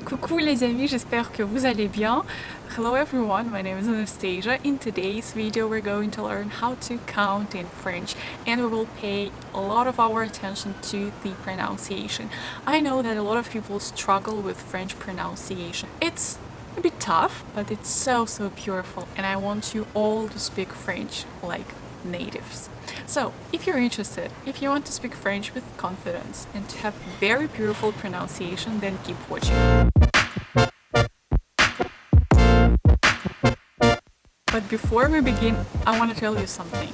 Coucou les amis, j'espère que vous allez bien. Hello everyone, my name is Anastasia. In today's video we're going to learn how to count in French and we will pay a lot of our attention to the pronunciation. I know that a lot of people struggle with French pronunciation. It's a bit tough, but it's so beautiful and I want you all to speak French like natives. So, if you're interested, if you want to speak French with confidence and to have very beautiful pronunciation, then keep watching. But before we begin, I want to tell you something.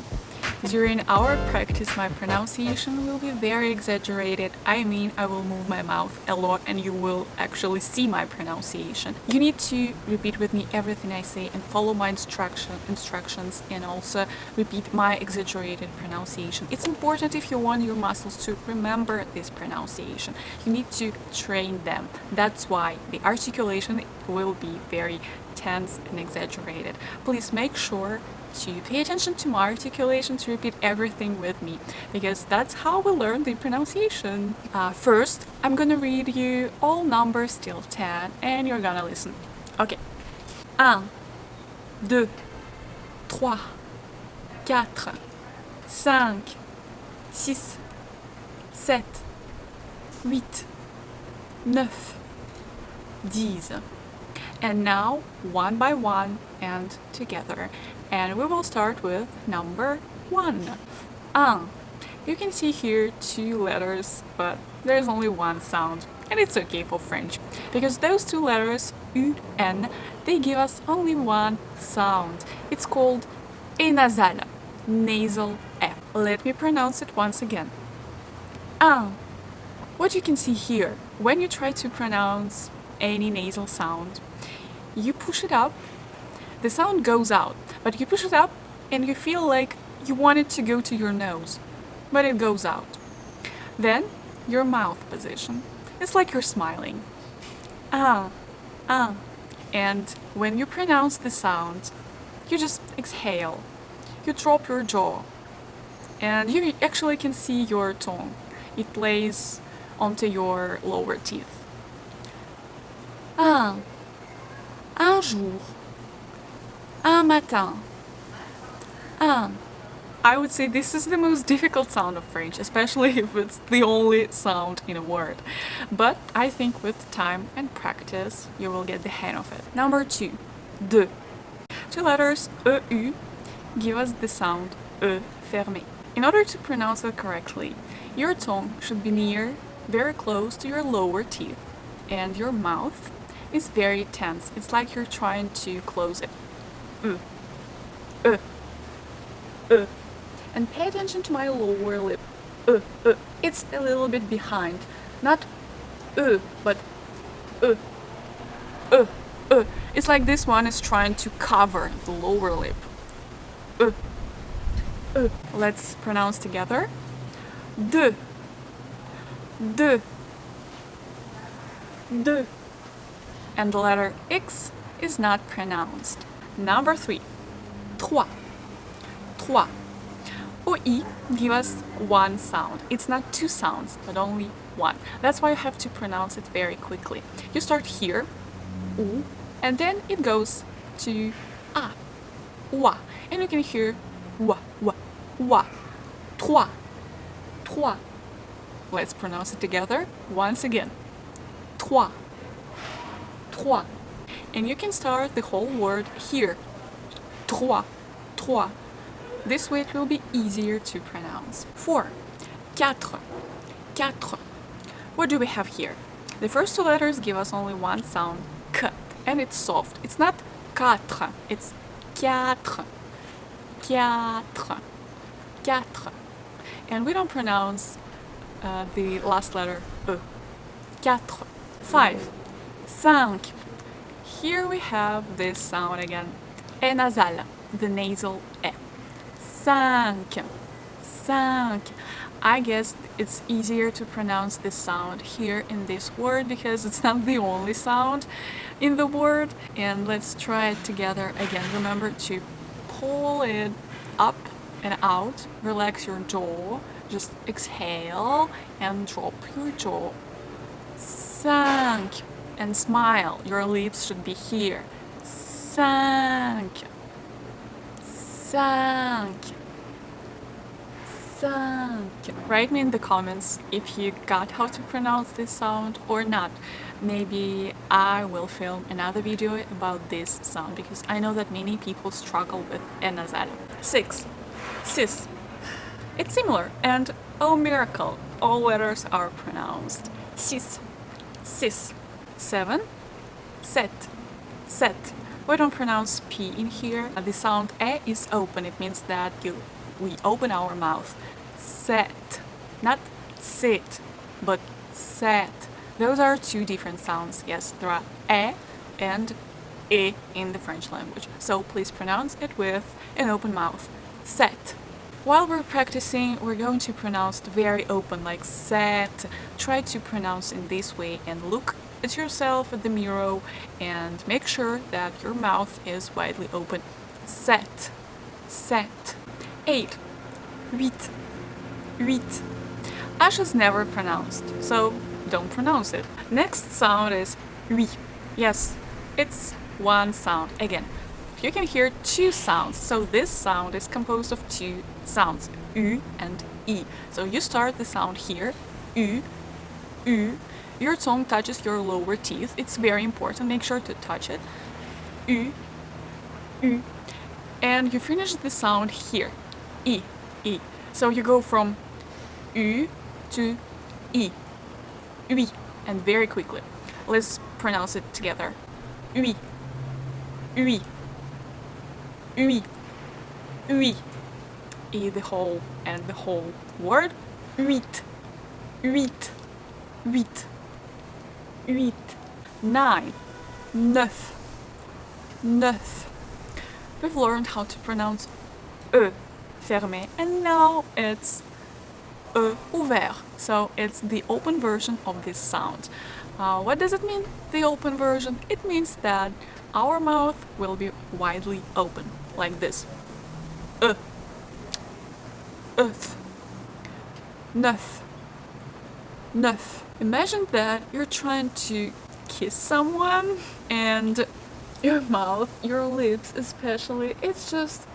During our practice, my pronunciation will be very exaggerated. I mean, I will move my mouth a lot and you will actually see my pronunciation. You need to repeat with me everything I say and follow my instructions and also repeat my exaggerated pronunciation. It's important if you want your muscles to remember this pronunciation. You need to train them. That's why the articulation will be very tense and exaggerated. Please make sure to pay attention to my articulation, to repeat everything with me, because that's how we learn the pronunciation. First, I'm gonna read you all numbers till 10 and you're gonna listen. Okay. 1, 2, 3, 4, 5, 6, 7, 8, 9, 10. And now, one by one and together. And we will start with number 1. Un. You can see here 2 letters, but there's only one sound. And it's okay for French, because those 2 letters, U, N, they give us only one sound. It's called et nasal, nasal E. Let me pronounce it once again. Un. What you can see here, when you try to pronounce any nasal sound, you push it up, the sound goes out, but you push it up and you feel like you want it to go to your nose, but it goes out. Then your mouth position. It's like you're smiling. Ah, ah. And when you pronounce the sound, you just exhale. You drop your jaw. And you actually can see your tongue. It lays onto your lower teeth. Un jour, un matin, un. I would say this is the most difficult sound of French, especially if it's the only sound in a word. But I think with time and practice, you will get the hang of it. Number 2, de. 2 letters, EU, give us the sound E fermé. In order to pronounce it correctly, your tongue should be near, very close to your lower teeth, and your mouth is very tense. It's like you're trying to close it. And pay attention to my lower lip. It's a little bit behind. Not but It's like this one is trying to cover the lower lip. Let's pronounce together. De. De. De. And the letter X is not pronounced. Number 3, trois, trois. OI give us one sound. It's not 2 sounds, but only one. That's why you have to pronounce it very quickly. You start here, U, and then it goes to A, wa, and you can hear wa, wa, wa, trois, trois. Let's pronounce it together once again. Trois. Trois. And you can start the whole word here. Trois, trois. This way it will be easier to pronounce. 4, quatre, quatre. What do we have here? The first 2 letters give us only one sound, k, and it's soft. It's not quatre, it's quatre, quatre, quatre. And we don't pronounce the last letter, e. Quatre. 5, cinq. Here we have this sound again. Et nasal, the nasal E. Cinq. Cinq. I guess it's easier to pronounce this sound here in this word because it's not the only sound in the word. And let's try it together again. Remember to pull it up and out. Relax your jaw. Just exhale and drop your jaw. Cinq. and smile. Your lips should be here. 5, 5, 5. Write me in the comments if you got how to pronounce this sound or not. Maybe I will film another video about this sound because I know that many people struggle with a nasal. 6, 6. It's similar, and oh miracle, all letters are pronounced. 6, 6. 7, 7, 7. We don't pronounce P in here. The sound E is open. It means that we open our mouth. 7, not sit, but set. Those are two different sounds. Yes, there are E and E in the French language. So please pronounce it with an open mouth. Set. While we're practicing, we're going to pronounce very open, like set. Try to pronounce in this way and look at yourself at the mirror and make sure that your mouth is widely open. Set, set. 8, 8, 8. H is never pronounced, so don't pronounce it. Next sound is oui. Yes, it's one sound. Again, you can hear two sounds, so this sound is composed of two sounds, U and I. So you start the sound here, U, U. Your tongue touches your lower teeth. It's very important. Make sure to touch it. U, U. And you finish the sound here, I, I. So you go from U to I, oui, and very quickly. Let's pronounce it together. Oui, oui, oui, oui. I the whole and the whole word. Huit, huit, huit, huit. 9, neuf, neuf. We've learned how to pronounce E fermé, and now it's E ouvert. So it's the open version of this sound. What does it mean, the open version? It means that our mouth will be widely open, like this. Earth. Neuf. Neuf. Imagine that you're trying to kiss someone and your mouth, your lips especially, it just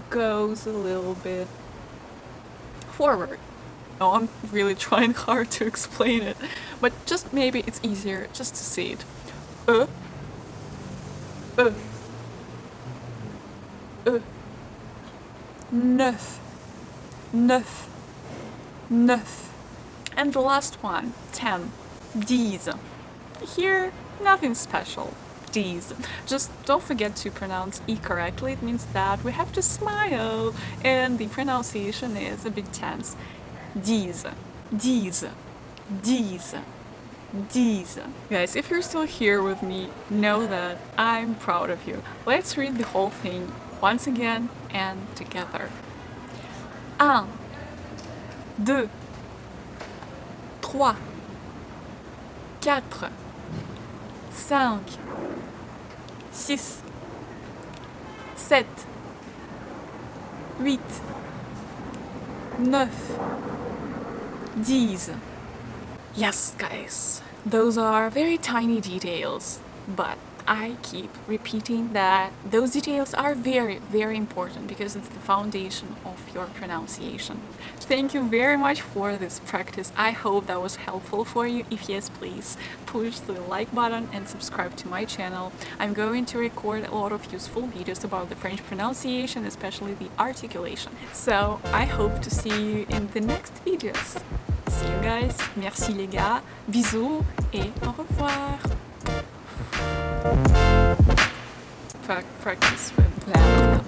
goes a little bit forward. No, I'm really trying hard to explain it, but just maybe it's easier just to see it. Neuf, neuf, neuf. And the last one, 10, 10. Here, nothing special. 10. Just don't forget to pronounce E correctly. It means that we have to smile, and the pronunciation is a bit tense. 10, 10, 10, 10. Guys, if you're still here with me, know that I'm proud of you. Let's read the whole thing once again and together. 1, 2, 3, 4, 5, 6, 7, 8, 9, 10. Yes, guys, those are very tiny details, but I keep repeating that those details are very, very important because it's the foundation of your pronunciation. Thank you very much for this practice. I hope that was helpful for you. If yes, please push the like button and subscribe to my channel. I'm going to record a lot of useful videos about the French pronunciation, especially the articulation. So I hope to see you in the next videos. See you guys. Merci les gars. Bisous et au revoir. Practice with that.